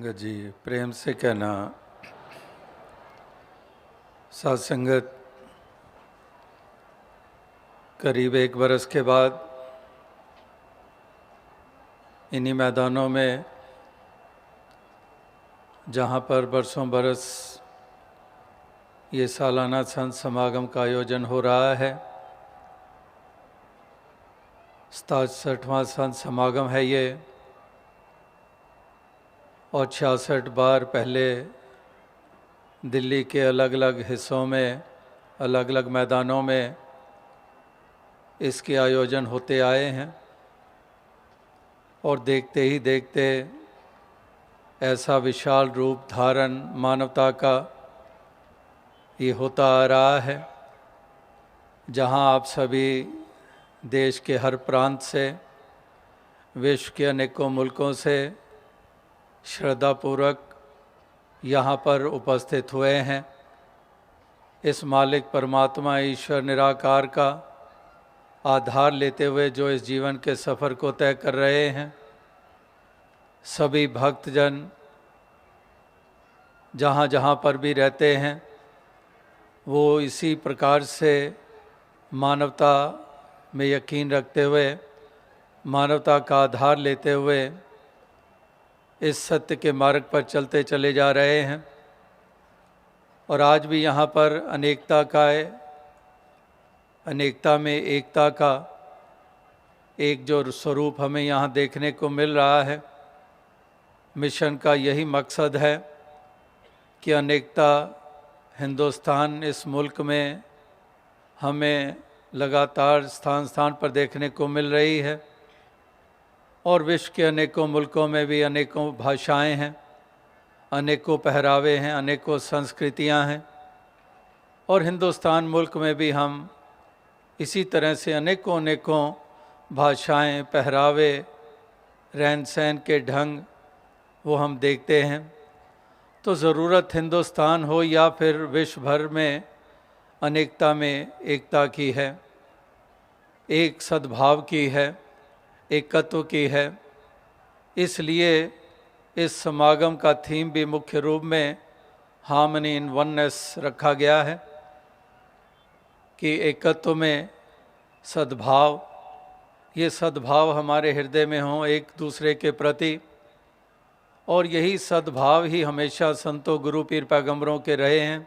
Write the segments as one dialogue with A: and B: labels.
A: संगत जी, प्रेम से कहना, साथ संगत करीब 1 बरस के बाद इन्हीं मैदानों में जहाँ पर बरसों बरस ये सालाना संत समागम का आयोजन हो रहा है, 67वां संत समागम है ये, और 66 बार पहले दिल्ली के अलग अलग हिस्सों में, अलग अलग मैदानों में इसके आयोजन होते आए हैं। और देखते ही देखते ऐसा विशाल रूप धारण मानवता का ये होता आ रहा है, जहां आप सभी देश के हर प्रांत से, विश्व के अनेकों मुल्कों से श्रद्धापूर्वक यहाँ पर उपस्थित हुए हैं। इस मालिक परमात्मा ईश्वर निराकार का आधार लेते हुए जो इस जीवन के सफ़र को तय कर रहे हैं, सभी भक्तजन जहाँ जहाँ पर भी रहते हैं वो इसी प्रकार से मानवता में यकीन रखते हुए, मानवता का आधार लेते हुए इस सत्य के मार्ग पर चलते चले जा रहे हैं। और आज भी यहाँ पर अनेकता में एकता का एक जो स्वरूप हमें यहाँ देखने को मिल रहा है। मिशन का यही मकसद है कि अनेकता हिंदुस्तान इस मुल्क में हमें लगातार स्थान स्थान पर देखने को मिल रही है, और विश्व के अनेकों मुल्कों में भी अनेकों भाषाएं हैं, अनेकों पहरावे हैं, अनेकों संस्कृतियां हैं। और हिंदुस्तान मुल्क में भी हम इसी तरह से अनेकों भाषाएं, पहरावे, रहन सहन के ढंग वो हम देखते हैं। तो ज़रूरत हिंदुस्तान हो या फिर विश्व भर में अनेकता में एकता की है, एक सद्भाव की है, एकत्व की है। इसलिए इस समागम का थीम भी मुख्य रूप में हार्मनी इन वननेस रखा गया है कि एकत्व में सद्भाव, ये सद्भाव हमारे हृदय में हो एक दूसरे के प्रति। और यही सद्भाव ही हमेशा संतों, गुरु, पीर, पैगंबरों के रहे हैं।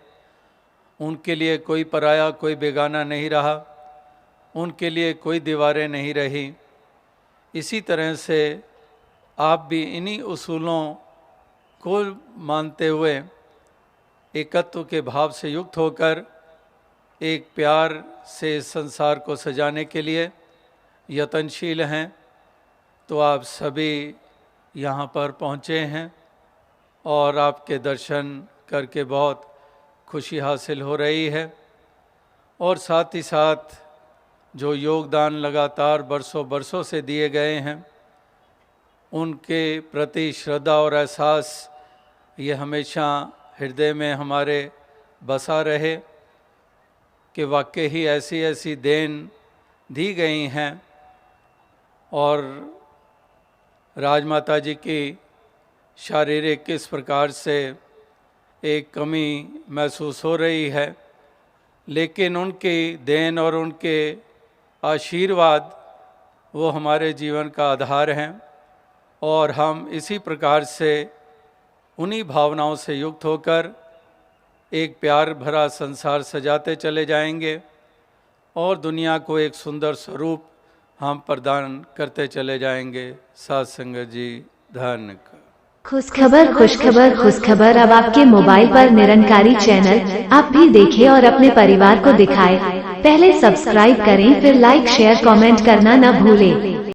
A: उनके लिए कोई पराया, कोई बेगाना नहीं रहा, उनके लिए कोई दीवारें नहीं रही। इसी तरह से आप भी इन्हीं उसूलों को मानते हुए एकत्व के भाव से युक्त होकर एक प्यार से संसार को सजाने के लिए यत्नशील हैं। तो आप सभी यहाँ पर पहुँचे हैं और आपके दर्शन करके बहुत खुशी हासिल हो रही है। और साथ ही साथ जो योगदान लगातार बरसों से दिए गए हैं, उनके प्रति श्रद्धा और एहसास ये हमेशा हृदय में हमारे बसा रहे कि वाकई ही ऐसी देन दी गई हैं। और राजमाता जी की शारीरिक किस प्रकार से एक कमी महसूस हो रही है, लेकिन उनकी देन और उनके आशीर्वाद वो हमारे जीवन का आधार हैं। और हम इसी प्रकार से उन्हीं भावनाओं से युक्त होकर एक प्यार भरा संसार सजाते चले जाएंगे और दुनिया को एक सुंदर स्वरूप हम प्रदान करते चले जाएंगे। साथ संगत जी, धन्य।
B: खुशखबर अब आपके मोबाइल पर निरंकारी चैनल आप भी देखें और अपने परिवार को दिखाएं। पहले सब्सक्राइब करें, फिर लाइक, शेयर, कमेंट करना न भूलें।